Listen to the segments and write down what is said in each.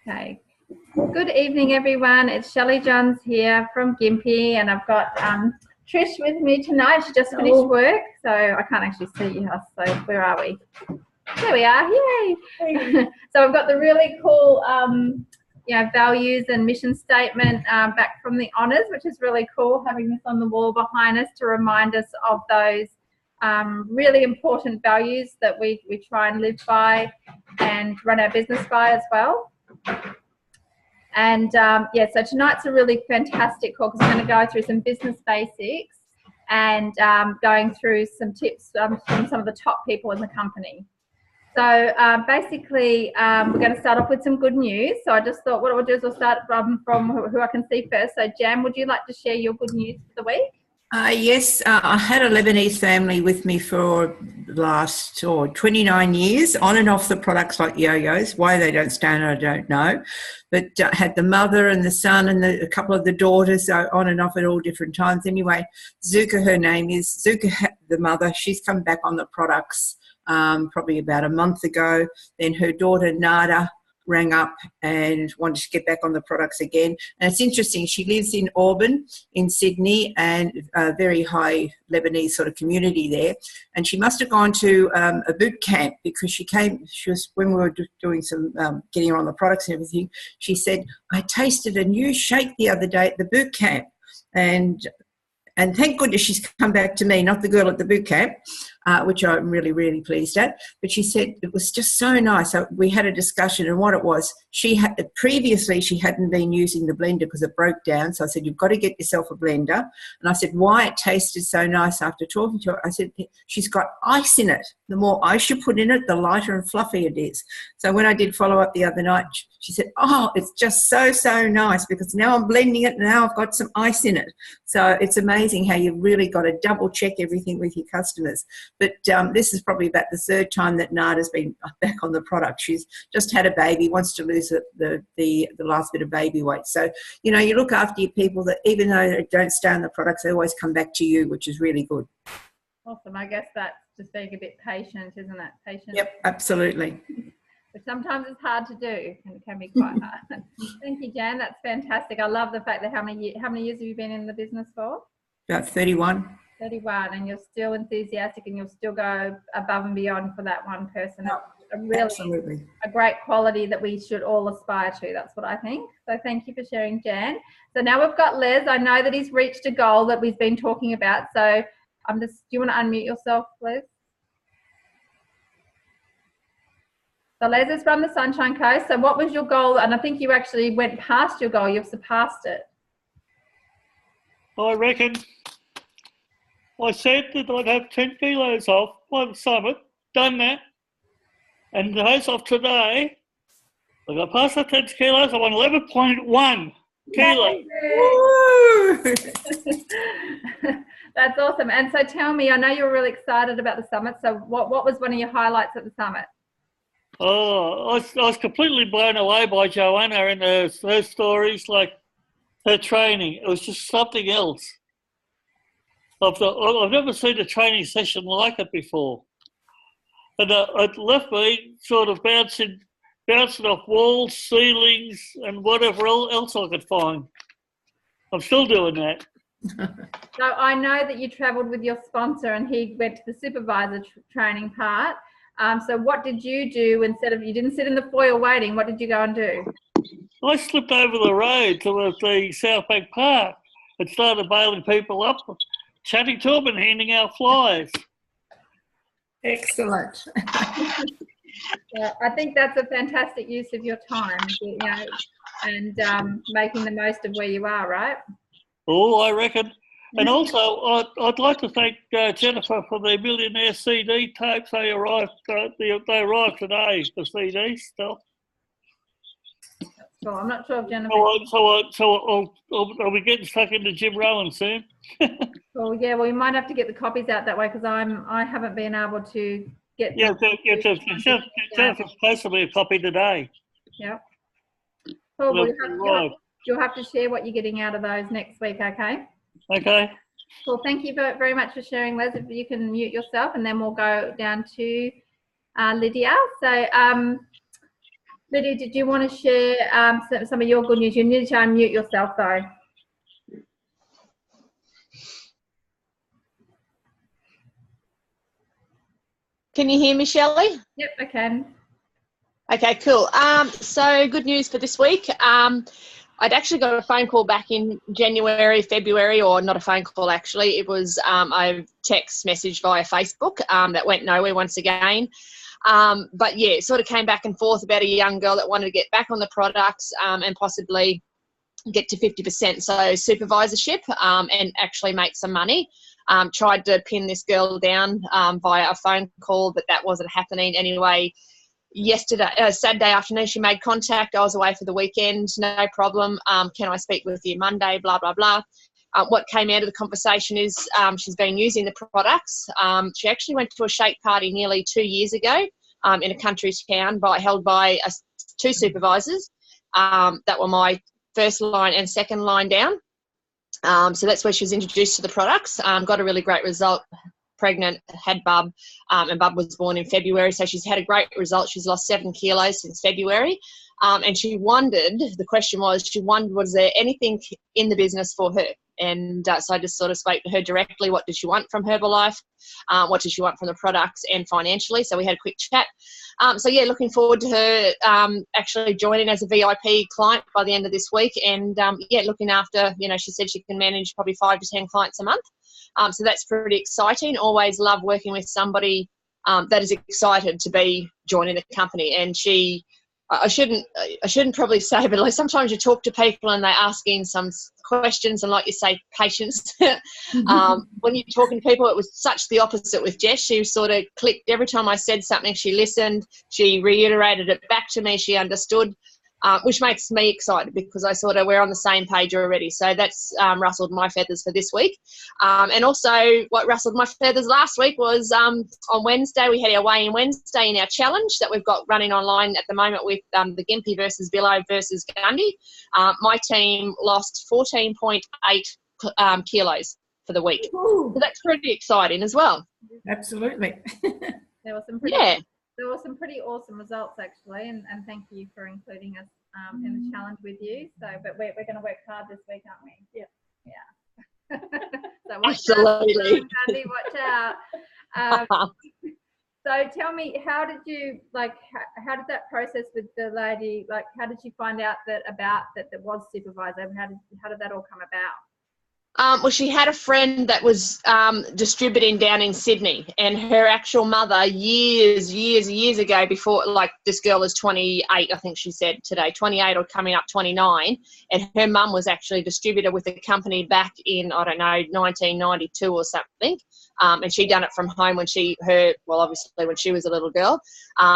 Okay. Good evening, everyone. It's Shelley Johns here from Gympie, and I've got Trish with me tonight. She just finished work, so I can't actually see us. So where are we? There we are. Yay! Hey. So I've got the really cool, values and mission statement back from the Honours, which is really cool, having this on the wall behind us to remind us of those really important values that we try and live by and run our business by as well. And so tonight's a really fantastic call because we're going to go through some business basics and going through some tips from some of the top people in the company. So basically, we're going to start off with some good news. So I just thought what we'll do is we'll start from who I can see first. So Jan, would you like to share your good news for the week? Yes, I had a Lebanese family with me for the last 29 years, on and off the products like yo-yos. Why they don't stand, I don't know. But had the mother and the son and a couple of the daughters on and off at all different times. Anyway, Zuka, her name is, Zuka, the mother, she's come back on the products probably about a month ago. Then her daughter, Nada, rang up and wanted to get back on the products again. And it's interesting, she lives in Auburn in Sydney and a very high Lebanese sort of community there. And she must have gone to a boot camp because she was, when we were doing some, getting her on the products and everything, she said, I tasted a new shake the other day at the boot camp. And thank goodness she's come back to me, not the girl at the boot camp, which I'm really, really pleased at. But she said it was just so nice. So we had a discussion, and what it was, previously she hadn't been using the blender because it broke down. So I said, you've got to get yourself a blender. And I said, why it tasted so nice after talking to her? I said, she's got ice in it. The more ice you put in it, the lighter and fluffier it is. So when I did follow up the other night, she said, oh, it's just so, so nice because now I'm blending it and now I've got some ice in it. So it's amazing how you've really got to double check everything with your customers. But this is probably about the third time that Nada's been back on the product. She's just had a baby, wants to lose the last bit of baby weight. So, you know, you look after your people that even though they don't stay on the products, they always come back to you, which is really good. Awesome. I guess that's just being a bit patient, isn't it? Patient. Yep, absolutely. But sometimes it's hard to do, and it can be quite hard. Thank you, Jan. That's fantastic. I love the fact that how many years have you been in the business for? About 31. 31, and you're still enthusiastic, and you'll still go above and beyond for that one person. Oh, absolutely. A great quality that we should all aspire to. That's what I think. So thank you for sharing, Jan. So now we've got Les. I know that he's reached a goal that we've been talking about. So do you want to unmute yourself, Les? So Les is from the Sunshine Coast. So what was your goal? And I think you actually went past your goal. You've surpassed it. I reckon I said that I'd have 10 kilos off by the summit. Done that. And as of today, I got past the 10 kilos. I'm on 11.1 kilos. That's awesome. And so tell me, I know you were really excited about the summit. So what was one of your highlights at the summit? Oh, I was completely blown away by Joanna and her stories, like her training. It was just something else. I've never seen a training session like it before. And it left me sort of bouncing off walls, ceilings, and whatever else I could find. I'm still doing that. So I know that you travelled with your sponsor and he went to the supervisor training part. So what did you do instead of, you didn't sit in the foyer waiting, what did you go and do? I slipped over the road to the South Bank Park and started bailing people up, chatting to them and handing out flyers. Excellent. Yeah, I think that's a fantastic use of your time, you know, and making the most of where you are, right? Oh, I reckon. And also, I'd like to thank Jennifer for the Millionaire CD tapes. They arrived today, the CD stuff. Cool. I'm not sure if Jennifer... So I'll be getting stuck into Jim Rowan soon. Well, yeah, well, you might have to get the copies out that way because I haven't been able to get... Yeah, Jennifer's supposed to be a copy today. Yeah. Cool. Well, you'll have to share what you're getting out of those next week, okay? Okay. Well, thank you very much for sharing, Les. If you can mute yourself, and then we'll go down to Lydia. So Lydia, did you want to share some of your good news? You need to unmute yourself though. Can you hear me, Shelley? Yep, I can. Okay, cool. So good news for this week. I'd actually got a phone call back in January, February, or not a phone call actually. It was a text message via Facebook that went nowhere once again. But yeah, it sort of came back and forth about a young girl that wanted to get back on the products and possibly get to 50%, so supervisorship, and actually make some money. Tried to pin this girl down via a phone call, but that wasn't happening anyway. Saturday afternoon, she made contact. I was away for the weekend, no problem. Can I speak with you Monday? Blah, blah, blah. What came out of the conversation is she's been using the products. She actually went to a shake party nearly 2 years ago in a country town held by two supervisors that were my first line and second line down. So that's where she was introduced to the products. Got a really great result. Pregnant, had Bub, and Bub was born in February, so she's had a great result. She's lost 7 kilos since February, and she wondered, the question was, was there anything in the business for her? And so I just sort of spoke to her directly. What did she want from Herbalife? What did she want from the products and financially? So we had a quick chat. So yeah, looking forward to her actually joining as a VIP client by the end of this week. And yeah, looking after, she said she can manage probably 5 to 10 clients a month. So that's pretty exciting. Always love working with somebody that is excited to be joining the company. And I shouldn't probably say, but like sometimes you talk to people and they're asking some questions, and like you say, patience. When you're talking to people, it was such the opposite with Jess. She sort of clicked every time I said something. She listened. She reiterated it back to me. She understood. Which makes me excited because we're on the same page already. So that's rustled my feathers for this week. And also what rustled my feathers last week was on Wednesday, we had our weigh-in Wednesday in our challenge that we've got running online at the moment with the Gympie versus Billow versus Gundy. My team lost 14.8 kilos for the week. Ooh. So that's pretty exciting as well. Absolutely. There were some pretty awesome results actually, and thank you for including us in the challenge with you. So, but we're going to work hard this week, aren't we? Yeah. So absolutely. Watch out. So tell me, how did that process with the lady, like how did you find out that there was supervisor? How did that all come about? Well, she had a friend that was distributing down in Sydney, and her actual mother years ago, before, like, this girl is 28, I think she said today, 28 or coming up 29, and her mum was actually a distributor with a company back in, I don't know, 1992 or something, and she'd done it from home when she was a little girl.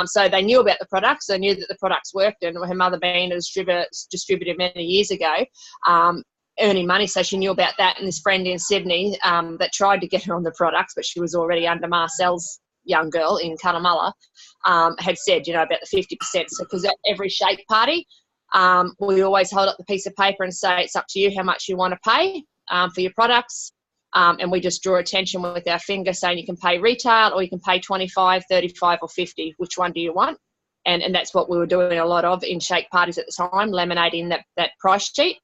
So they knew about the products, they knew that the products worked, and her mother being a distributor many years ago, earning money, so she knew about that. And this friend in Sydney that tried to get her on the products, but she was already under Marcel's young girl in Cunnamulla, had said, about the 50%. So because at every shake party, we always hold up the piece of paper and say, it's up to you how much you want to pay for your products. And we just draw attention with our finger saying you can pay retail or you can pay 25, 35 or 50. Which one do you want? And that's what we were doing a lot of in shake parties at the time, laminating that price sheet.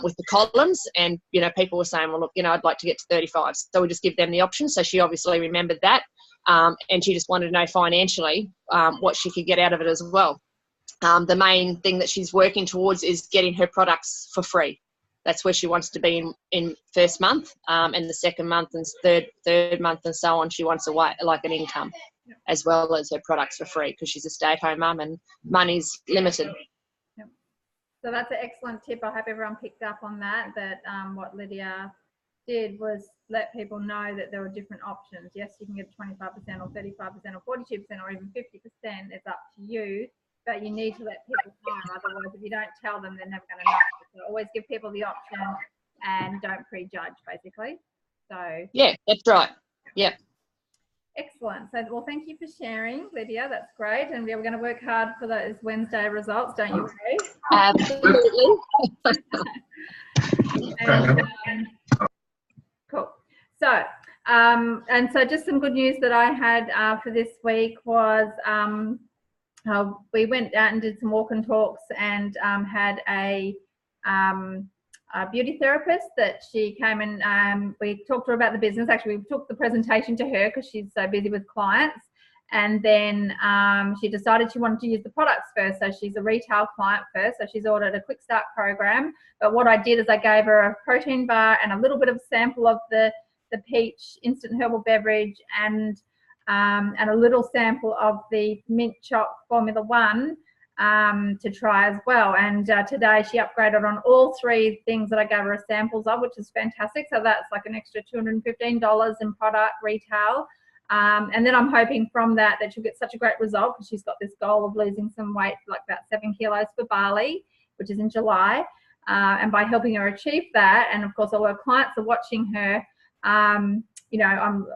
With the columns, and people were saying, well, look, I'd like to get to 35, so we just give them the option. So she obviously remembered that, and she just wanted to know financially what she could get out of it as well. The main thing that she's working towards is getting her products for free. That's where she wants to be in first month, and the second month and third month and so on. She wants an income as well as her products for free, because she's a stay-at-home mum and money's limited. So that's an excellent tip. I hope everyone picked up on that what Lydia did was let people know that there were different options. Yes, you can get 25% or 35% or 42% or even 50%. It's up to you, but you need to let people know. Otherwise, if you don't tell them, they're never going to know. So always give people the option and don't prejudge, basically. So yeah, that's right. Yeah. Excellent. So, well, thank you for sharing, Lydia. That's great. And we're going to work hard for those Wednesday results, don't you worry? Absolutely. Cool. So, and so just some good news that I had for this week was we went out and did some walk and talks and had a beauty therapist that she came and we talked to her about the business. Actually, we took the presentation to her because she's so busy with clients. And then she decided she wanted to use the products first. So she's a retail client first. So she's ordered a quick start program. But what I did is I gave her a protein bar and a little bit of sample of the peach instant herbal beverage and a little sample of the mint choc Formula One to try as well. And today she upgraded on all 3 things that I gave her samples of, which is fantastic. So that's like an extra $215 in product retail. And then I'm hoping from that she'll get such a great result because she's got this goal of losing some weight, like about 7 kilos for Bali, which is in July. And by helping her achieve that, and of course all her clients are watching her, you know, I'm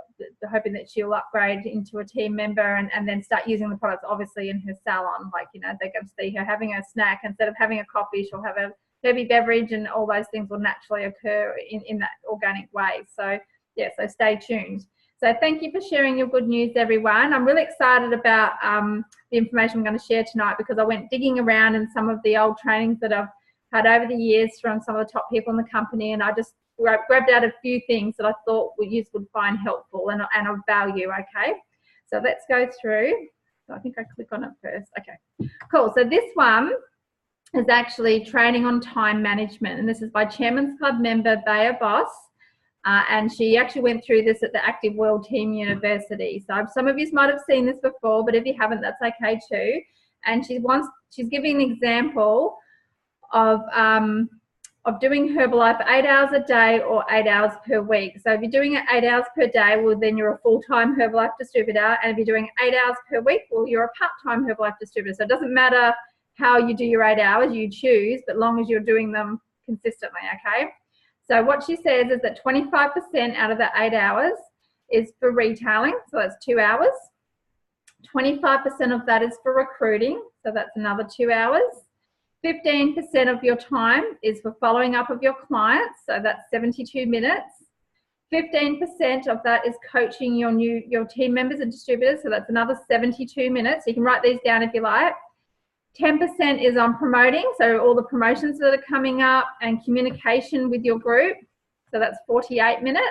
hoping that she'll upgrade into a team member and then start using the products obviously in her salon. Like, you know, they're going to see her having a snack. Instead of having a coffee, she'll have a herby beverage, and all those things will naturally occur in that organic way. So yeah, so stay tuned. So thank you for sharing your good news, everyone. I'm really excited about the information I'm going to share tonight because I went digging around in some of the old trainings that I've had over the years from some of the top people in the company, and I just grabbed out a few things that I thought you would find helpful and of value, okay? So let's go through. So I think I click on it first. Okay, cool. So this one is actually training on time management, and this is by Chairman's Club member Bea Boss. And she actually went through this at the Active World Team University. So some of you might have seen this before, but if you haven't, that's okay too. And she's giving an example of doing Herbalife 8 hours a day or 8 hours per week. So if you're doing it 8 hours per day, well, then you're a full-time Herbalife distributor. And if you're doing 8 hours per week, well, you're a part-time Herbalife distributor. So it doesn't matter how you do your 8 hours, you choose, but long as you're doing them consistently, okay? So what she says is that 25% out of the 8 hours is for retailing, so that's 2 hours. 25% of that is for recruiting, so that's another 2 hours. 15% of your time is for following up of your clients, so that's 72 minutes. 15% of that is coaching your team members and distributors, so that's another 72 minutes. You can write these down if you like. 10% is on promoting, so all the promotions that are coming up and communication with your group, so that's 48 minutes.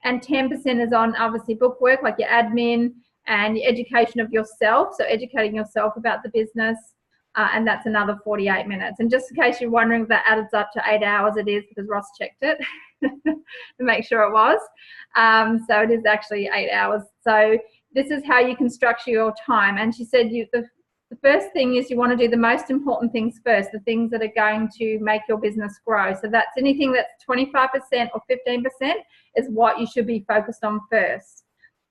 And 10% is on obviously book work, like your admin and your education of yourself, so educating yourself about the business, and that's another 48 minutes. And just in case you're wondering if that adds up to 8 hours, it is, because Ross checked it to make sure it was. So it is actually 8 hours. So this is how you can structure your time. And she said the first thing is you want to do the most important things first, the things that are going to make your business grow. So that's anything that's 25% or 15% is what you should be focused on first.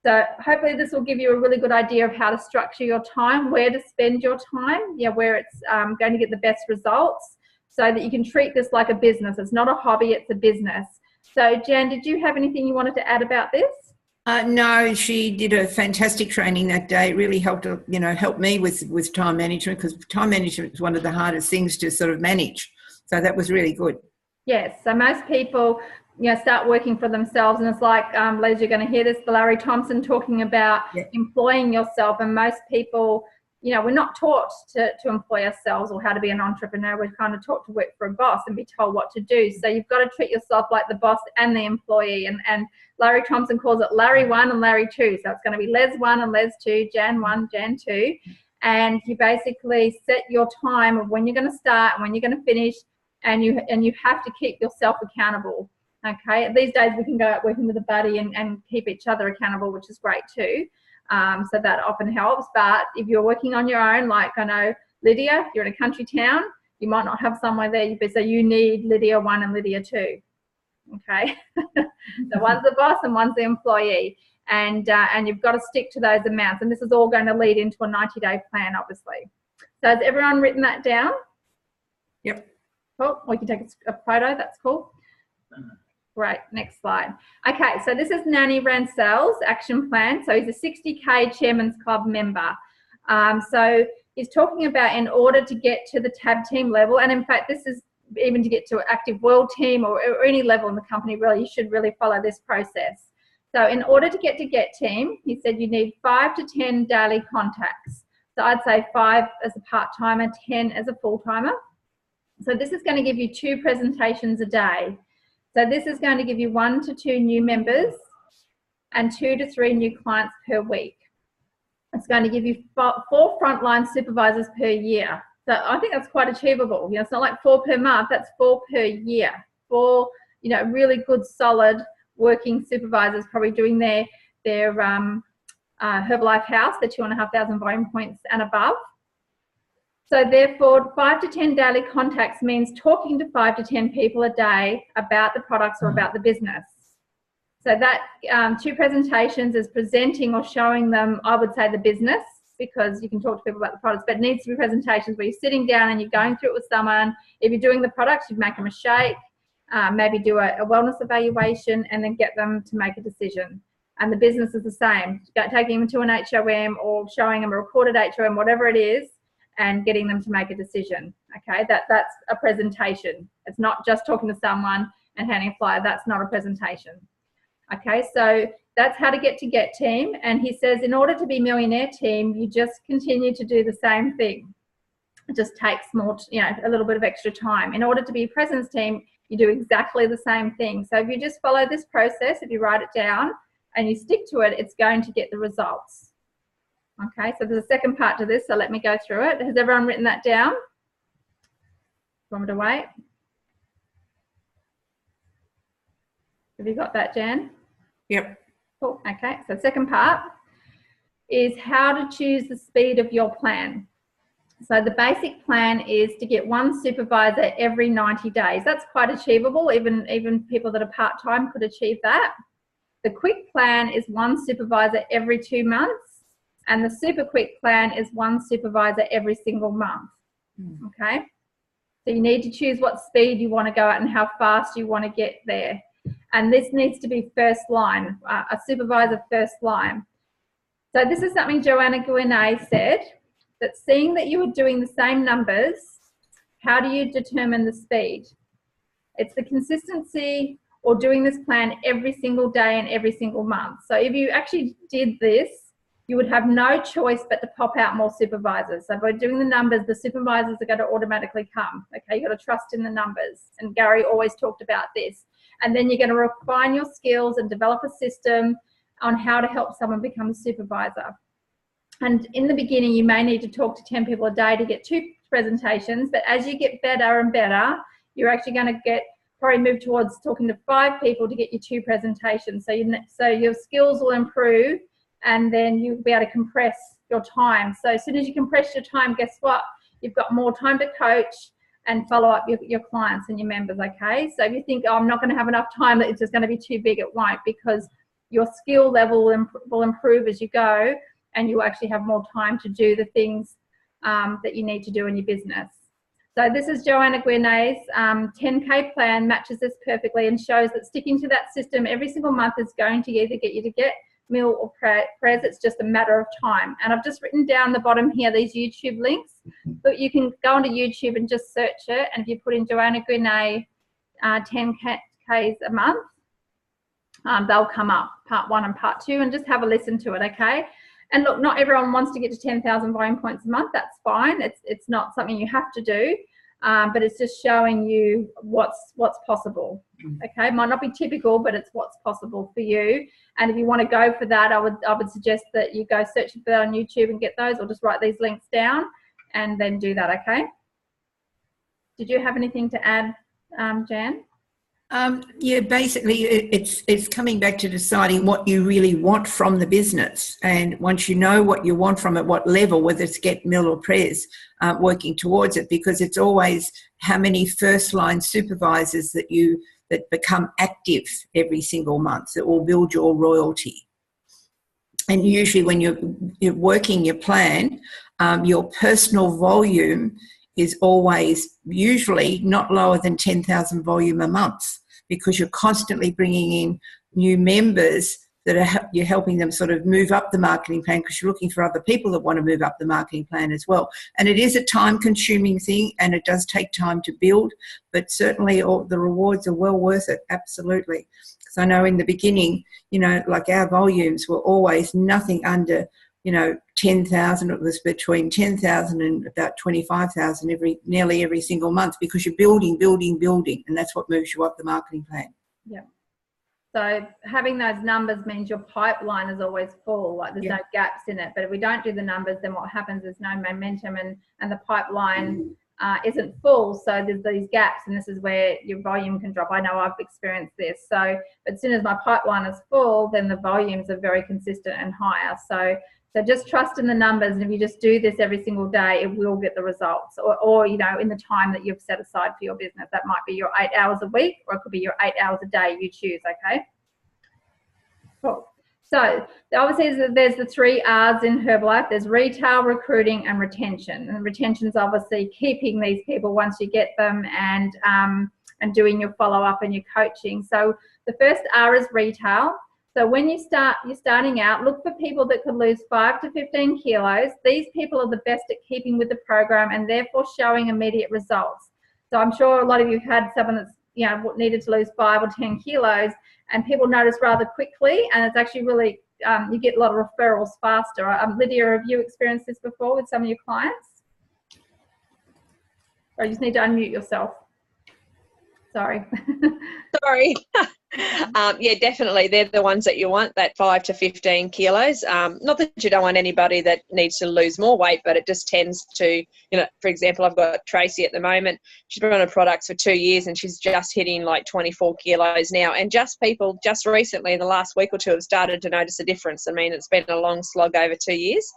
So hopefully this will give you a really good idea of how to structure your time, where to spend your time, where it's going to get the best results, so that you can treat this like a business. It's not a hobby, it's a business. So Jan, did you have anything you wanted to add about this? No, she did a fantastic training that day. It really helped me with time management, because time management is one of the hardest things to sort of manage. So that was really good. Yes. So most people, start working for themselves, and it's like, Les, you're going to hear this, Larry Thompson talking about employing yourself. And most people, we're not taught to employ ourselves or how to be an entrepreneur. We're kind of taught to work for a boss and be told what to do. So you've got to treat yourself like the boss and the employee. And Larry Thompson calls it Larry 1 and Larry 2. So it's going to be Les 1 and Les 2, Jan 1, Jan 2. And you basically set your time of when you're going to start and when you're going to finish, and you have to keep yourself accountable. Okay. These days we can go out working with a buddy and keep each other accountable, which is great too. So that often helps. But if you're working on your own, like I know Lydia, you're in a country town, you might not have somewhere there, so you need Lydia 1 and Lydia 2. Okay. So one's the boss and one's the employee, and you've got to stick to those amounts. And this is all going to lead into a 90-day plan, obviously. So has everyone written that down? Yep. Cool. We can take a photo. That's cool. Great. Next slide. Okay, so this is Nanny Rancel's action plan. So he's a 60K Chairman's Club member. So he's talking about, in order to get to the tab team level, and in fact this is even to get to an Active World team or any level in the company, really, you should really follow this process. So in order to get team, he said you need 5 to 10 daily contacts. So I'd say 5 as a part-timer, 10 as a full-timer. So this is going to give you 2 presentations a day. So this is going to give you 1 to 2 new members and 2 to 3 new clients per week. It's going to give you 4 frontline supervisors per year. So I think that's quite achievable. You know, it's not like 4 per month, that's 4 per year. 4, you know, really good, solid working supervisors probably doing their Herbalife House, the 2,500 volume points and above. So therefore, 5 to 10 daily contacts means talking to 5 to 10 people a day about the products or about the business. So that 2 presentations is presenting or showing them, I would say, the business, because you can talk to people about the products, but it needs to be presentations where you're sitting down and you're going through it with someone. If you're doing the products, you'd make them a shake, maybe do a wellness evaluation, and then get them to make a decision. And the business is the same, taking them to an HOM or showing them a recorded HOM, whatever it is, and getting them to make a decision. Okay, that's a presentation. It's not just talking to someone and handing a flyer. That's not a presentation. Okay, so that's how to get team. And he says, in order to be millionaire team, you just continue to do the same thing. It just takes more, you know, a little bit of extra time. In order to be presence team, you do exactly the same thing. So if you just follow this process, if you write it down and you stick to it, it's going to get the results. Okay, so there's a second part to this, so let me go through it. Has everyone written that down? Want me to wait? Have you got that, Jan? Yep. Cool. Okay, so second part is how to choose the speed of your plan. So the basic plan is to get 1 supervisor every 90 days. That's quite achievable. Even people that are part-time could achieve that. The quick plan is 1 supervisor every 2 months. And the super quick plan is 1 supervisor every single month. Okay, so you need to choose what speed you want to go at and how fast you want to get there. And this needs to be first line, a supervisor first line. So this is something Joanna Guinée said, that seeing that you are doing the same numbers, how do you determine the speed? It's the consistency or doing this plan every single day and every single month. So if you actually did this, you would have no choice but to pop out more supervisors. So by doing the numbers, the supervisors are going to automatically come. Okay, you've got to trust in the numbers. And Gary always talked about this. And then you're going to refine your skills and develop a system on how to help someone become a supervisor. And in the beginning, you may need to talk to 10 people a day to get 2 presentations. But as you get better and better, you're actually going to probably move towards talking to 5 people to get you 2 presentations. So your skills will improve, and then you'll be able to compress your time. So as soon as you compress your time, guess what? You've got more time to coach and follow up your clients and your members, okay? So if you think, oh, I'm not going to have enough time, that it's just going to be too big, it won't, because your skill level will improve as you go, and you'll actually have more time to do the things that you need to do in your business. So this is Joanna Guinée's 10K plan, matches this perfectly and shows that sticking to that system every single month is going to either get you to get meal or prayers. It's just a matter of time. And I've just written down the bottom here these YouTube links, but you can go onto YouTube and just search it, and if you put in Joanna Guinée 10Ks a month, they'll come up, part 1 and part 2, and just have a listen to it, okay? And look, not everyone wants to get to 10,000 volume points a month. That's fine. It's not something you have to do, but it's just showing you what's possible. Okay, it might not be typical, but it's what's possible for you. And if you want to go for that, I would suggest that you go search for that on YouTube and get those, or just write these links down and then do that. Okay. Did you have anything to add, Jan? Yeah, basically it's coming back to deciding what you really want from the business. And once you know what you want from it, what level, whether it's get, mill or press, working towards it, because it's always how many first line supervisors that become active every single month that will build your royalty. And usually when you're working your plan, your personal volume is always usually not lower than 10,000 volume a month, because you're constantly bringing in new members that you're helping them sort of move up the marketing plan, because you're looking for other people that want to move up the marketing plan as well. And it is a time-consuming thing, and it does take time to build, but certainly all the rewards are well worth it, absolutely. Because I know in the beginning, you know, like our volumes were always nothing under you know, 10,000. It was between 10,000 and about 25,000 nearly every single month, because you're building, and that's what moves you up the marketing plan. Yeah. So having those numbers means your pipeline is always full, like there's no gaps in it. But if we don't do the numbers, then what happens is no momentum, and the pipeline isn't full. So there's these gaps, and this is where your volume can drop. I know I've experienced this. So as soon as my pipeline is full, then the volumes are very consistent and higher. So just trust in the numbers, and if you just do this every single day, it will get the results, or you know, in the time that you've set aside for your business. That might be your 8 hours a week, or it could be your 8 hours a day, you choose, okay? Cool. So obviously there's the 3 R's in Herbalife. There's retail, recruiting, and retention. And retention is obviously keeping these people once you get them, and doing your follow-up and your coaching. So the first R is retail. So when you're starting out, look for people that could lose 5 to 15 kilos. These people are the best at keeping with the program and therefore showing immediate results. So I'm sure a lot of you have had someone that's, you know, needed to lose 5 or 10 kilos, and people notice rather quickly, and it's actually really, you get a lot of referrals faster. Lydia, have you experienced this before with some of your clients? Or you just need to unmute yourself. Sorry. Sorry. Yeah, definitely. They're the ones that you want, that 5 to 15 kilos. Not that you don't want anybody that needs to lose more weight, but it just tends to, you know, for example, I've got Tracy at the moment. She's been on her products for 2 years, and she's just hitting like 24 kilos now. And people just recently, in the last week or two, have started to notice a difference. I mean, it's been a long slog over 2 years.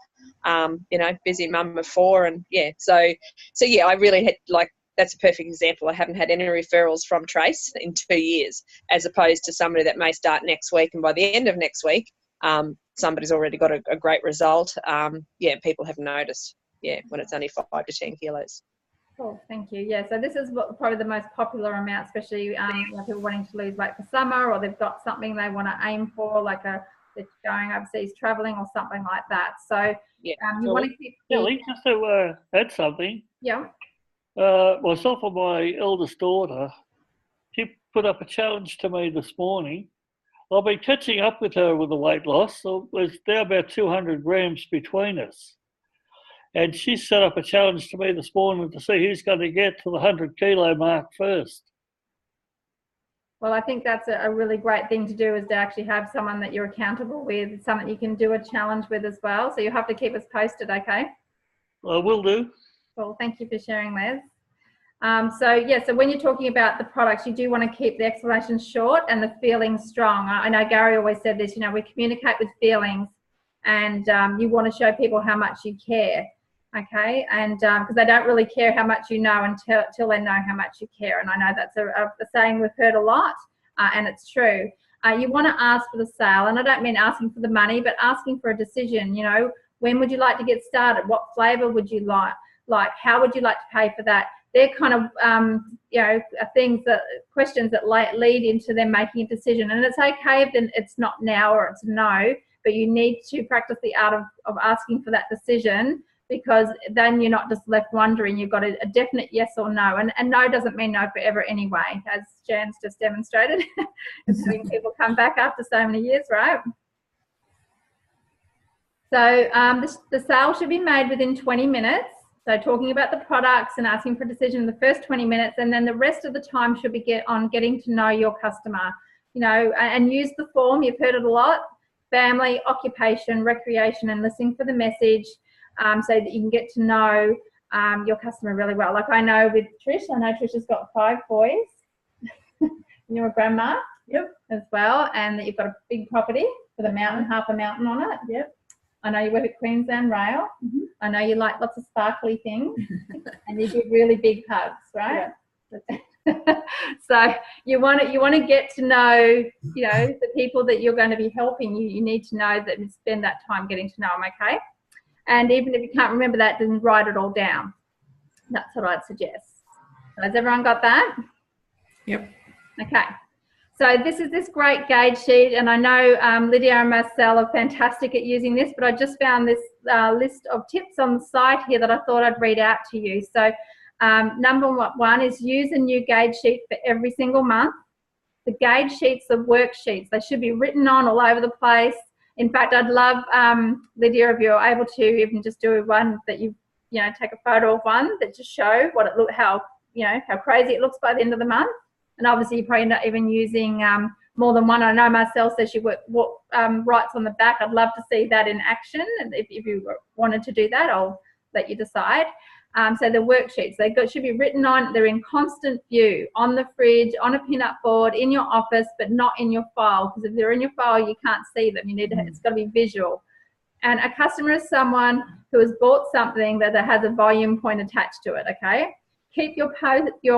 You know, busy mum of 4, and yeah. So yeah, I really had that's a perfect example. I haven't had any referrals from Trace in 2 years, as opposed to somebody that may start next week, and by the end of next week, somebody's already got a great result. Yeah, people have noticed, when it's only 5 to 10 kilos. Cool, thank you. Yeah, so this is probably the most popular amount, especially people wanting to lose weight for summer, or they've got something they want to aim for, like they're going overseas traveling or something like that. So you want to keep... Kelly, just to add something. Yeah. Myself and my eldest daughter, she put up a challenge to me this morning. I've been catching up with her with the weight loss, so there's now about 200 grams between us. And she set up a challenge to me this morning to see who's going to get to the 100 kilo mark first. Well, I think that's a really great thing to do, is to actually have someone that you're accountable with, someone you can do a challenge with as well. So you'll have to keep us posted, okay? I will do. Well, thank you for sharing, Les. So when you're talking about the products, you do want to keep the explanations short and the feelings strong. I know Gary always said this, you know, we communicate with feelings, and you want to show people how much you care, okay? And because they don't really care how much you know until they know how much you care. And I know that's a saying we've heard a lot, and it's true. You want to ask for the sale, and I don't mean asking for the money, but asking for a decision. You know, when would you like to get started? What flavour would you like? How would you like to pay for that? They're kind of, questions that lead into them making a decision. And it's okay if it's not now or it's no, but you need to practice the art of asking for that decision, because then you're not just left wondering. You've got a definite yes or no. And no doesn't mean no forever anyway, as Jan's just demonstrated. It's having people come back after so many years, right? So the sale should be made within 20 minutes. So talking about the products and asking for a decision in the first 20 minutes, and then the rest of the time should be on getting to know your customer, you know, and use the form. You've heard it a lot: family, occupation, recreation, and listening for the message, so that you can get to know your customer really well. Like I know with Trish, Trish has got 5 boys. You're a grandma, as well, and that you've got a big property with a mountain, half a mountain on it. Yep. I know you work at Queensland Rail. Mm-hmm. I know you like lots of sparkly things, and you give really big hugs, right? Yeah. So you want to get to know, you know, the people that you're going to be helping. You need to know that, and spend that time getting to know them, okay? And even if you can't remember that, then write it all down. That's what I'd suggest. So has everyone got that? Yep. Okay. So this is this great gauge sheet, and I know Lydia and Marcel are fantastic at using this, but I just found this list of tips on the site here that I thought I'd read out to you. So number 1 is use a new gauge sheet for every single month. The gauge sheets are worksheets. They should be written on all over the place. In fact, I'd love, Lydia, if you're able to even just do one that take a photo of one that just show what it how crazy it looks by the end of the month. And obviously you're probably not even using more than one. I know Marcel says she writes on the back. I'd love to see that in action. And if you wanted to do that, I'll let you decide. So the worksheets, should be written on, they're in constant view, on the fridge, on a pin-up board, in your office, but not in your file, because if they're in your file, you can't see them. It's got to be visual. And a customer is someone who has bought something that has a volume point attached to it, okay? Keep your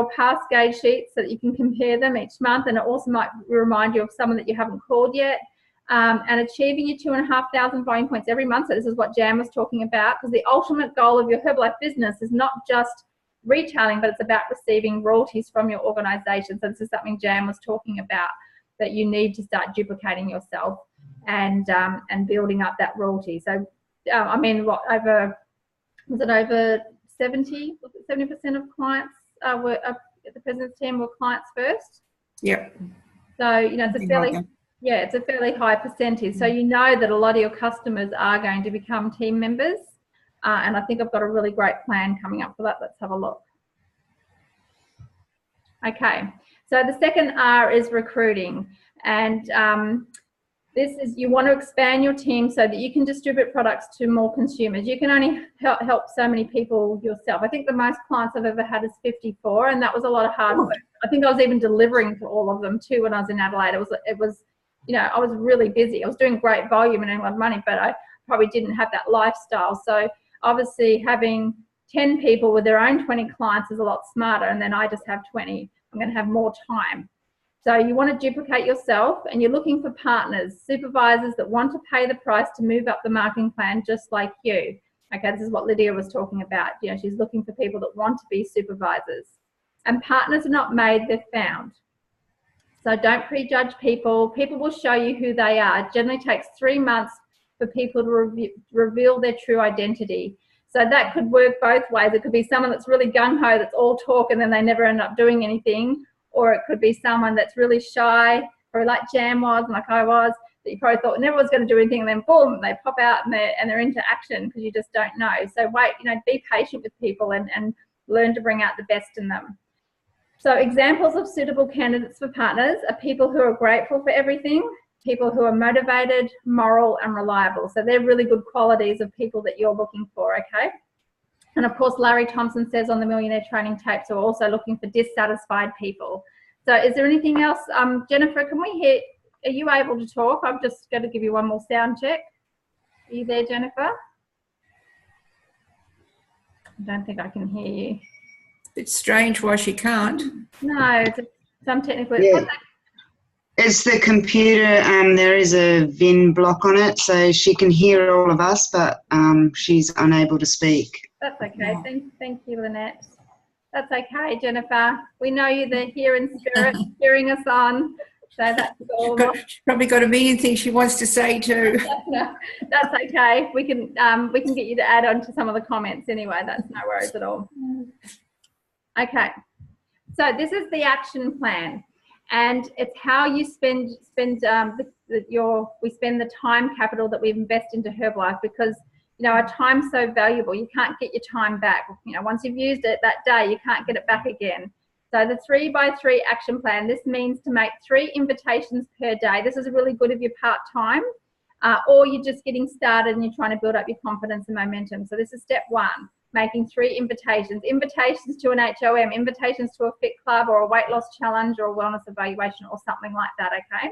pass gauge sheets so that you can compare them each month, and it also might remind you of someone that you haven't called yet. And achieving your 2,500 volume points every month. So this is what Jan was talking about, because the ultimate goal of your Herbalife business is not just retailing, but it's about receiving royalties from your organization. So this is something Jan was talking about, that you need to start duplicating yourself and building up that royalty. So over 70% of clients were at the President's team were clients first? Yep. So it's a fairly high percentage. So you know that a lot of your customers are going to become team members. And I think I've got a really great plan coming up for that. Let's have a look. Okay, so the second R is recruiting. And this is, you want to expand your team so that you can distribute products to more consumers. You can only help so many people yourself. I think the most clients I've ever had is 54, and that was a lot of hard work. I think I was even delivering to all of them too when I was in Adelaide. It was I was really busy. I was doing great volume and earning a lot of money, but I probably didn't have that lifestyle. So obviously having 10 people with their own 20 clients is a lot smarter, and then I just have 20. I'm going to have more time. So you want to duplicate yourself, and you're looking for partners, supervisors that want to pay the price to move up the marketing plan just like you. Okay, this is what Lydia was talking about. She's looking for people that want to be supervisors. And partners are not made, they're found. So don't prejudge people. People will show you who they are. It generally takes 3 months for people to reveal their true identity. So that could work both ways. It could be someone that's really gung-ho, that's all talk, and then they never end up doing anything. Or it could be someone that's really shy, or like Jan was, and like I was, that you probably thought never was going to do anything, and then boom, they pop out and they're into action, because you just don't know. So wait, be patient with people and learn to bring out the best in them. So examples of suitable candidates for partners are people who are grateful for everything, people who are motivated, moral, and reliable. So they're really good qualities of people that you're looking for, okay? And of course, Larry Thompson says on the Millionaire Training Tapes, we're also looking for dissatisfied people. So is there anything else? Jennifer, can we hear, are you able to talk? I'm just going to give you one more sound check. Are you there, Jennifer? I don't think I can hear you. It's strange why she can't. No, it's some technical. Yeah. It's the computer. There is a VIN block on it, so she can hear all of us, but she's unable to speak. That's okay. Thank you, Lynette. That's okay, Jennifer. We know you're there here in spirit, cheering us on. So that's all. She's probably got a million things she wants to say too. No, that's okay. We can get you to add on to some of the comments anyway. That's no worries at all. Okay. So this is the action plan, and it's how you spend the time capital that we invest into Herbalife, because our time's so valuable. You can't get your time back. Once you've used it that day, you can't get it back again. So the 3x3 action plan, this means to make 3 invitations per day. This is really good if you're part-time or you're just getting started and you're trying to build up your confidence and momentum. So this is step 1, making 3 invitations. Invitations to an HOM, invitations to a fit club or a weight loss challenge or a wellness evaluation or something like that, okay?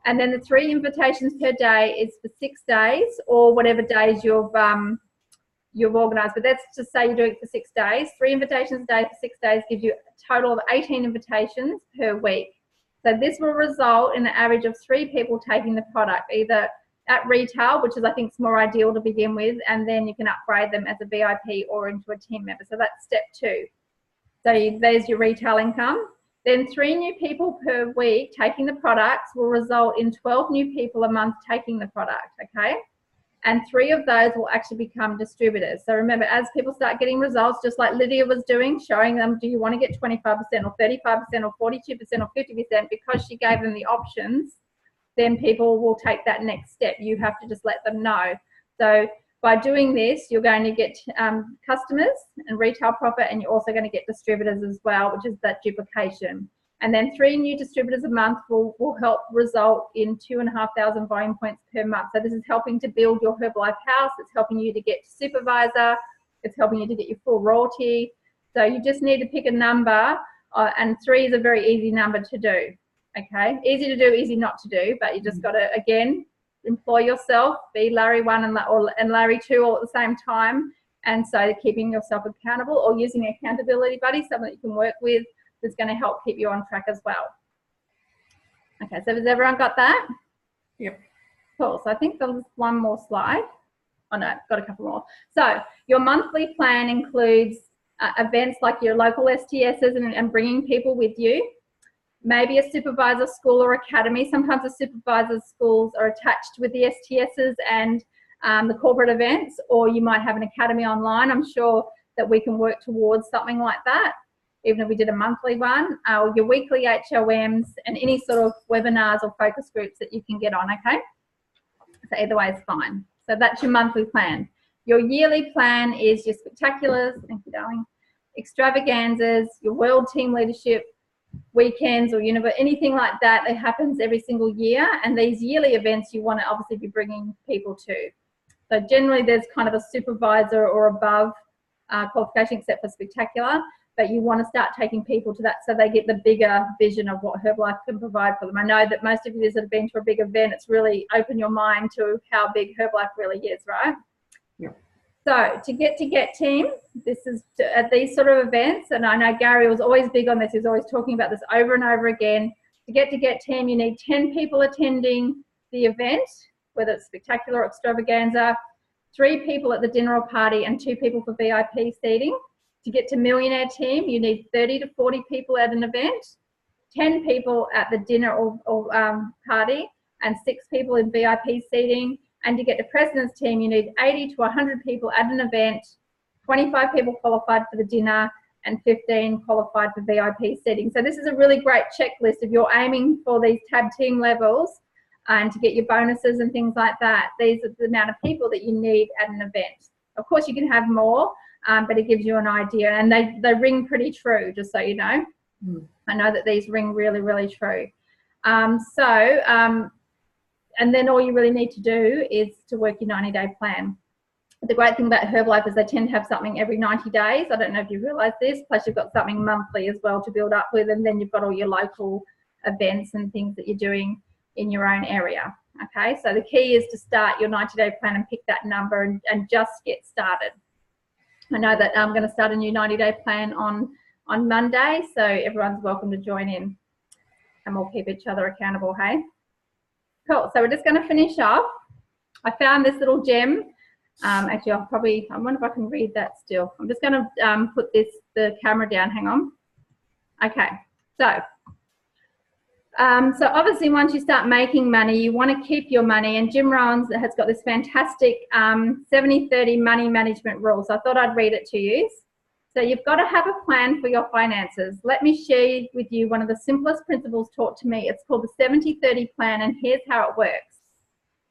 And then the 3 invitations per day is for 6 days or whatever days you've organised. But that's to say you're doing it for 6 days. 3 invitations a day for 6 days gives you a total of 18 invitations per week. So this will result in an average of 3 people taking the product, either at retail, which is I think is more ideal to begin with, and then you can upgrade them as a VIP or into a team member. So that's step 2. So there's your retail income. Then 3 new people per week taking the products will result in 12 new people a month taking the product, okay? And 3 of those will actually become distributors. So remember, as people start getting results, just like Lydia was doing, showing them, do you want to get 25% or 35% or 42% or 50%, because she gave them the options, then people will take that next step. You have to just let them know. So by doing this, you're going to get customers and retail profit, and you're also going to get distributors as well, which is that duplication. And then 3 new distributors a month will help result in 2,500 volume points per month. So this is helping to build your Herbalife house. It's helping you to get to supervisor. It's helping you to get your full royalty. So you just need to pick a number, and 3 is a very easy number to do. Okay, easy to do, easy not to do, but you just got to, again, employ yourself, be Larry 1 and Larry 2 all at the same time. And so keeping yourself accountable, or using accountability buddy, someone that you can work with, that's going to help keep you on track as well. Okay, so has everyone got that? Yep. Cool. So I think there's one more slide. Oh no, got a couple more. So your monthly plan includes events like your local STSs and bringing people with you. Maybe a supervisor school or academy. Sometimes the supervisor schools are attached with the STSs and the corporate events, or you might have an academy online. I'm sure that we can work towards something like that, even if we did a monthly one, or your weekly HOMs, and any sort of webinars or focus groups that you can get on, okay? So either way is fine. So that's your monthly plan. Your yearly plan is your spectaculars, thank you darling, extravaganzas, your world team leadership, weekends or anything like that that happens every single year. And these yearly events you want to obviously be bringing people to. So generally there's kind of a supervisor or above qualification, except for spectacular, but you want to start taking people to that so they get the bigger vision of what Herbalife can provide for them. I know that most of you that have been to a big event, it's really opened your mind to how big Herbalife really is, right? Yeah. So to get team, this is at these sort of events, and I know Gary was always big on this. He's always talking about this over and over again. To get team, you need 10 people attending the event, whether it's spectacular or extravaganza, 3 people at the dinner or party, and 2 people for VIP seating. To get to millionaire team, you need 30 to 40 people at an event, 10 people at the dinner or party, and 6 people in VIP seating. And to get to president's team, you need 80 to 100 people at an event, 25 people qualified for the dinner, and 15 qualified for VIP seating. So this is a really great checklist if you're aiming for these tab team levels and to get your bonuses and things like that. These are the amount of people that you need at an event. Of course, you can have more, but it gives you an idea, and they ring pretty true, just so you know. I know that these ring really, really true. And then all you really need to do is to work your 90-day plan. The great thing about Herbalife is they tend to have something every 90 days. I don't know if you realise this, plus you've got something monthly as well to build up with, and then you've got all your local events and things that you're doing in your own area. Okay, so the key is to start your 90-day plan and pick that number and just get started. I know that I'm going to start a new 90-day plan on Monday, so everyone's welcome to join in, and we'll keep each other accountable, hey? Cool, so we're just going to finish off. I found this little gem. Actually, I wonder if I can read that still. I'm just going to put the camera down, hang on. Okay, so obviously once you start making money, you want to keep your money, and Jim Rohn has got this fantastic 70-30 money management rule. So I thought I'd read it to you. So you've got to have a plan for your finances. Let me share with you one of the simplest principles taught to me. It's called the 70-30 plan, and here's how it works.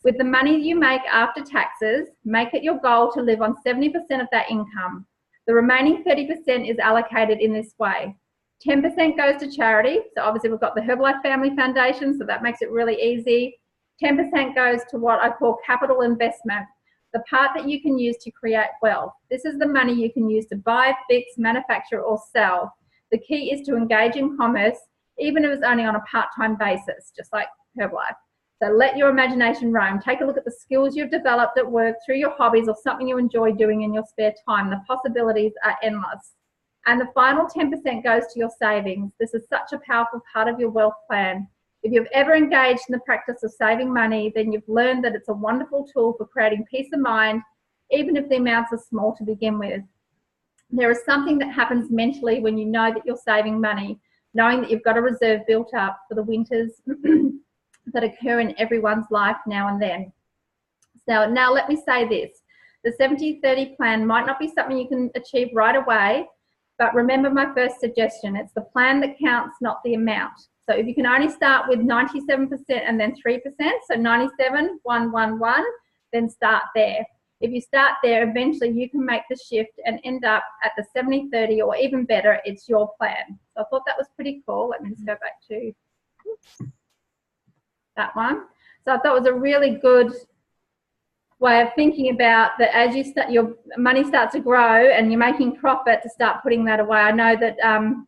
With the money you make after taxes, make it your goal to live on 70% of that income. The remaining 30% is allocated in this way. 10% goes to charity. So obviously we've got the Herbalife Family Foundation, so that makes it really easy. 10% goes to what I call capital investment, the part that you can use to create wealth. This is the money you can use to buy, fix, manufacture, or sell. The key is to engage in commerce, even if it's only on a part-time basis, just like Herbalife. So let your imagination roam. Take a look at the skills you've developed at work, through your hobbies, or something you enjoy doing in your spare time. The possibilities are endless. And the final 10% goes to your savings. This is such a powerful part of your wealth plan. If you've ever engaged in the practice of saving money, then you've learned that it's a wonderful tool for creating peace of mind, even if the amounts are small to begin with. There is something that happens mentally when you know that you're saving money, knowing that you've got a reserve built up for the winters that occur in everyone's life now and then. So now let me say this. The 70-30 plan might not be something you can achieve right away, but remember my first suggestion. It's the plan that counts, not the amount. So if you can only start with 97% and then 3%, so 97, 1, 1, 1, then start there. If you start there, eventually you can make the shift and end up at the 70-30, or even better, it's your plan. So I thought that was pretty cool. Let me just go back to that one. So I thought it was a really good way of thinking about that. As you start, your money starts to grow and you're making profit, to start putting that away. I know that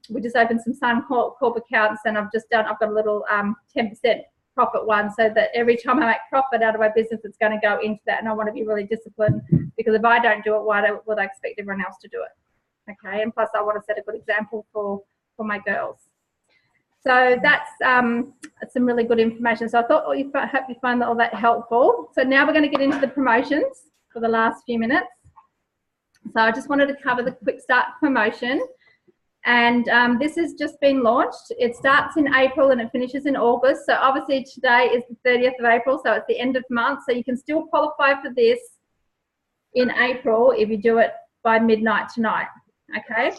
we just opened some Suncorp accounts, and I've got a little 10% profit one, so that every time I make profit out of my business, it's going to go into that. And I want to be really disciplined, because if I don't do it, why would I expect everyone else to do it? Okay, and plus I want to set a good example for my girls. So that's some really good information. So I thought, I hope you find all that helpful. So now we're going to get into the promotions for the last few minutes. So I just wanted to cover the Quick Start promotion. And this has just been launched. It starts in April and it finishes in August. So obviously today is the 30th of April, so it's the end of month. So you can still qualify for this in April if you do it by midnight tonight, okay?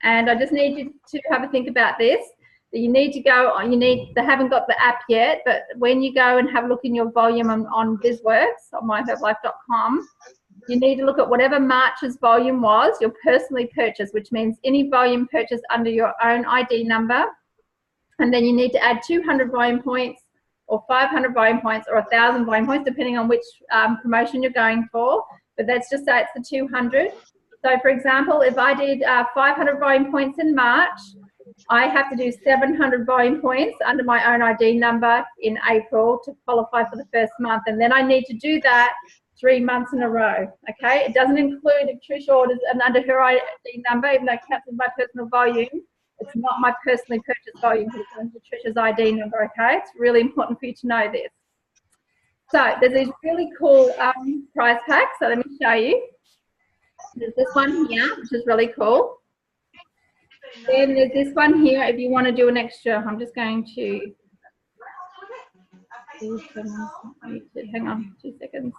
And I just need you to have a think about this. You need to go on, they haven't got the app yet, but when you go and have a look in your volume on BizWorks, on myherbalife.com, you need to look at whatever March's volume was, your personally purchased, which means any volume purchased under your own ID number. And then you need to add 200 volume points, or 500 volume points, or 1,000 volume points, depending on which promotion you're going for. But let's just say it's the 200. So for example, if I did 500 volume points in March, I have to do 700 volume points under my own ID number in April to qualify for the first month. And then I need to do that 3 months in a row, okay? It doesn't include if Trish orders and under her ID number, even though it counts as my personal volume, it's not my personally purchased volume, it's under Trish's ID number, okay? It's really important for you to know this. So there's these really cool prize packs, so let me show you. There's this one here, which is really cool. Then there's this one here if you want to do an extra. I'm just going to, hang on 2 seconds.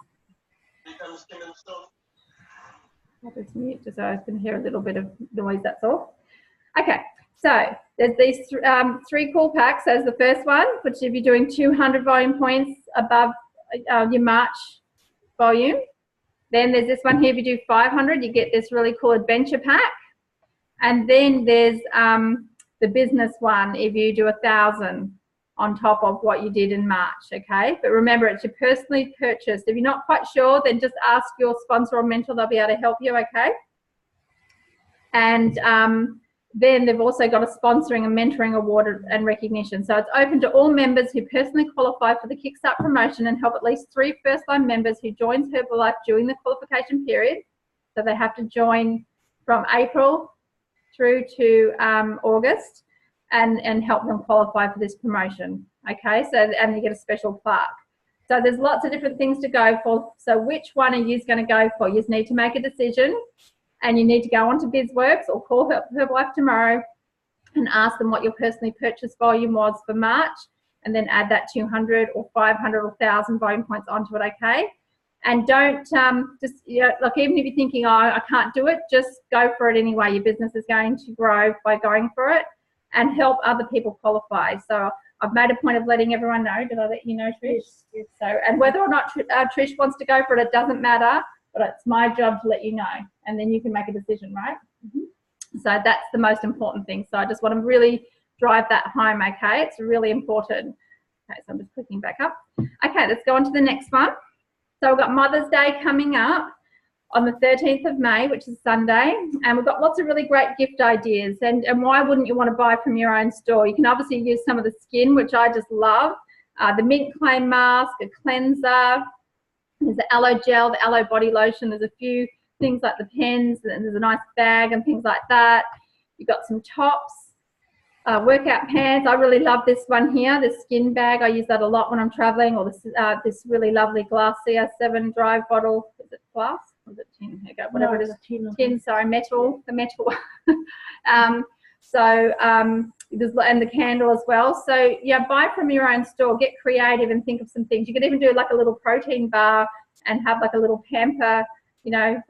I'll just mute just so I can hear a little bit of noise, that's all. Okay, so there's these three cool packs. There's the first one, which if you're doing 200 volume points above your March volume. Then there's this one here, if you do 500, you get this really cool adventure pack. And then there's the business one, if you do 1,000 on top of what you did in March, okay? But remember, it's your personally purchased. If you're not quite sure, then just ask your sponsor or mentor, they'll be able to help you, okay? And then they've also got a sponsoring and mentoring award and recognition. So it's open to all members who personally qualify for the Kickstart promotion and help at least 3 first-line members who joins Herbalife during the qualification period. So they have to join from April through to August and help them qualify for this promotion, okay? So, and you get a special plaque. So there's lots of different things to go for. So which one are you going to go for? You just need to make a decision, and you need to go onto BizWorks or call Herbalife tomorrow and ask them what your personally purchased volume was for March, and then add that 200 or 500 or 1,000 volume points onto it, okay? And don't just, you know, like even if you're thinking, oh, I can't do it, just go for it anyway. Your business is going to grow by going for it, and help other people qualify. So I've made a point of letting everyone know. Did I let you know, Trish? Yes. So, and whether or not Trish wants to go for it, it doesn't matter, but it's my job to let you know, and then you can make a decision, right? Mm-hmm. So that's the most important thing. So I just want to really drive that home, okay? It's really important. Okay, so I'm just clicking back up. Okay, let's go on to the next one. So we've got Mother's Day coming up on the 13th of May, which is Sunday, and we've got lots of really great gift ideas. And why wouldn't you want to buy from your own store? You can obviously use some of the skin, which I just love, the mint clay mask, a cleanser, there's the aloe gel, the aloe body lotion, there's a few things like the pens, and there's a nice bag and things like that. You've got some tops, workout pants. I really love this one here, the skin bag. I use that a lot when I'm traveling, or this really lovely glass CR7 drive bottle. Is it glass? Or is it tin? Here you go, whatever it is. Tin, sorry, metal, the metal. And the candle as well. So yeah, buy from your own store, get creative and think of some things. You could even do like a little protein bar and have like a little pamper, you know,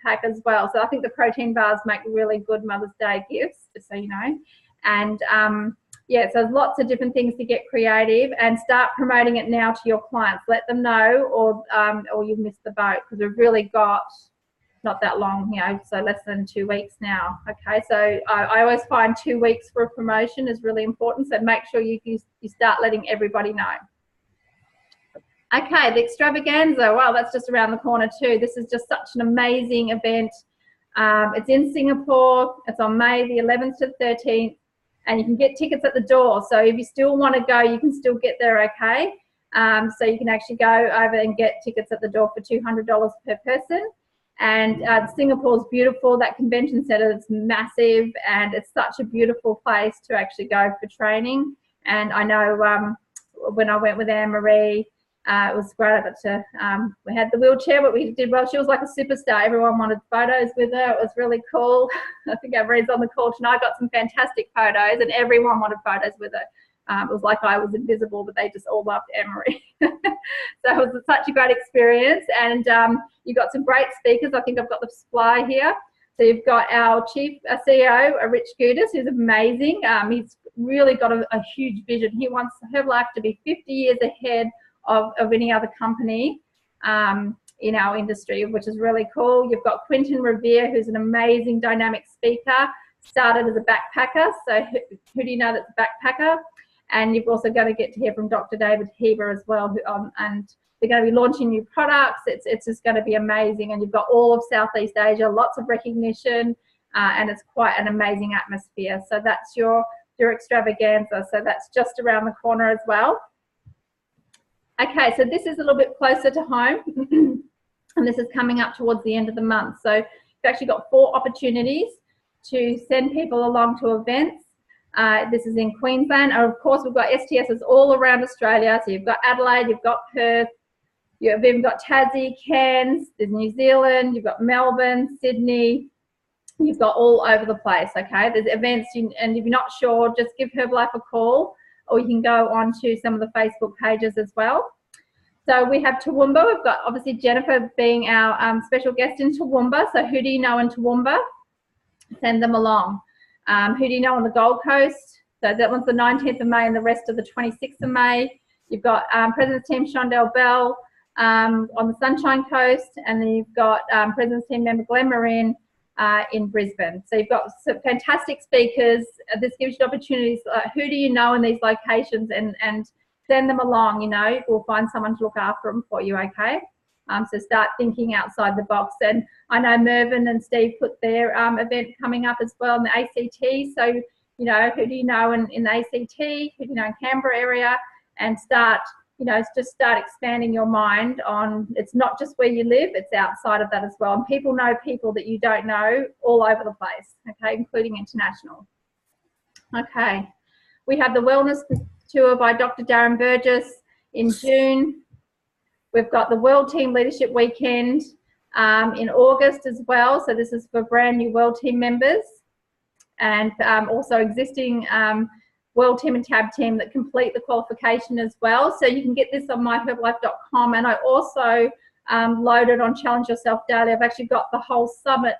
pack as well. So I think the protein bars make really good Mother's Day gifts, just so you know. And yeah, so there's lots of different things to get creative and start promoting it now to your clients. Let them know, or you've missed the boat, because we've really got not that long, you know, so less than 2 weeks now. Okay, so I always find 2 weeks for a promotion is really important. So make sure you start letting everybody know. Okay, the extravaganza. Wow, that's just around the corner too. This is just such an amazing event. It's in Singapore. It's on May the 11th to 13th. And you can get tickets at the door. So if you still want to go, you can still get there, okay? So you can actually go over and get tickets at the door for $200 per person. And Singapore's beautiful. That convention centre is massive, and it's such a beautiful place to actually go for training. And I know when I went with Anne-Marie, it was great. I got to, we had the wheelchair, but we did well. She was like a superstar. Everyone wanted photos with her. It was really cool. I think Anne-Marie's on the call tonight. I got some fantastic photos, and everyone wanted photos with her. It was like I was invisible, but they just all loved Anne-Marie. So it was such a great experience. And you got some great speakers. I think I've got the supply here. So you've got our CEO, Rich Gudis, who's amazing. He's really got a huge vision. He wants Herbalife to be 50 years ahead of any other company in our industry, which is really cool. You've got Quentin Revere, who's an amazing dynamic speaker, started as a backpacker. So who do you know that's a backpacker? And you've also got to get to hear from Dr. David Heber as well, and they're going to be launching new products. It's just going to be amazing. And you've got all of Southeast Asia, lots of recognition, and it's quite an amazing atmosphere. So that's your extravaganza. So that's just around the corner as well. Okay, so this is a little bit closer to home, and this is coming up towards the end of the month. So you've actually got 4 opportunities to send people along to events. This is in Queensland, and of course we've got STSs all around Australia. So you've got Adelaide, you've got Perth, you've even got Tassie, Cairns, there's New Zealand, you've got Melbourne, Sydney. You've got all over the place. Okay, there's events, and if you're not sure, just give Herbalife a call, or you can go on to some of the Facebook pages as well. So we have Toowoomba. We've got obviously Jennifer being our special guest in Toowoomba. So who do you know in Toowoomba? Send them along. Who do you know on the Gold Coast? So that one's the 19th of May and the rest of the 26th of May. You've got President's Team Shondell Bell on the Sunshine Coast, and then you've got President's Team member Glenn Marin in Brisbane. So you've got some fantastic speakers. This gives you opportunities. Who do you know in these locations, and send them along. You know, we'll find someone to look after them for you. Okay. So start thinking outside the box. And I know Mervyn and Steve put their event coming up as well in the ACT. So, you know, who do you know in the ACT? Who do you know in Canberra area? And start, you know, just start expanding your mind on, it's not just where you live, it's outside of that as well. And people know people that you don't know all over the place, okay, including international. Okay. We have the Wellness Tour by Dr. Darren Burgess in June. We've got the World Team Leadership Weekend in August as well. So this is for brand new World Team members, and also existing World Team and Tab Team that complete the qualification as well. So you can get this on myherbalife.com, and I also loaded on Challenge Yourself Daily. I've actually got the whole summit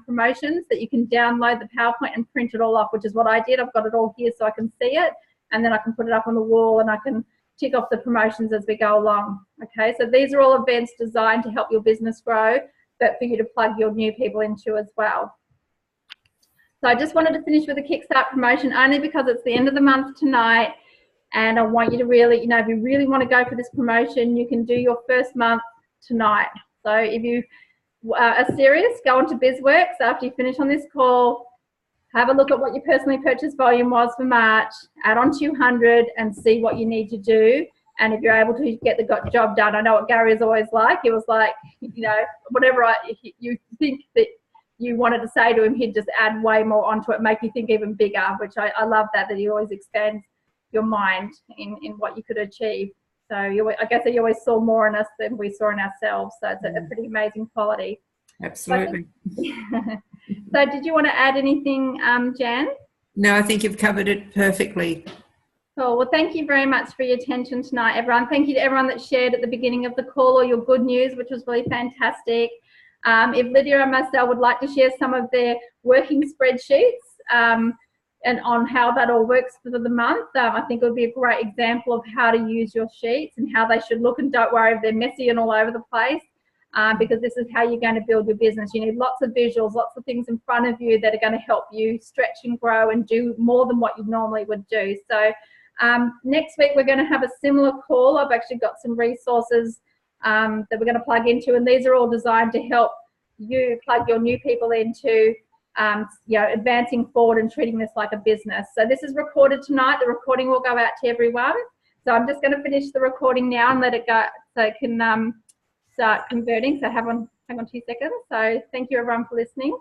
promotions that you can download the PowerPoint and print it all off, which is what I did. I've got it all here so I can see it, and then I can put it up on the wall, and I can tick off the promotions as we go along. Okay, so these are all events designed to help your business grow, but for you to plug your new people into as well. So I just wanted to finish with a Kickstart promotion, only because it's the end of the month tonight, and I want you to really, you know, if you really want to go for this promotion, you can do your first month tonight. So if you are serious, go on to BizWorks after you finish on this call, have a look at what your personally purchased volume was for March, add on 200 and see what you need to do. And if you're able to get the job done, I know what Gary is always like. He was like, you know, whatever you think that you wanted to say to him, he'd just add way more onto it, make you think even bigger, which I love that he always expands your mind in what you could achieve. So I guess he always saw more in us than we saw in ourselves. So it's a pretty amazing quality. Absolutely. So did you want to add anything, Jan? No, I think you've covered it perfectly. Cool. Well, thank you very much for your attention tonight, everyone. Thank you to everyone that shared at the beginning of the call all your good news, which was really fantastic. If Lydia and Marcel would like to share some of their working spreadsheets, and on how that all works for the month. I think it would be a great example of how to use your sheets and how they should look, and don't worry if they're messy and all over the place, because this is how you're going to build your business. You need lots of visuals, lots of things in front of you that are going to help you stretch and grow and do more than what you normally would do. So next week we're going to have a similar call. I've actually got some resources that we're going to plug into, and these are all designed to help you plug your new people into advancing forward and treating this like a business. So this is recorded tonight. The recording will go out to everyone. So I'm just going to finish the recording now and let it go so it can start converting. So hang on 2 seconds. So thank you everyone for listening.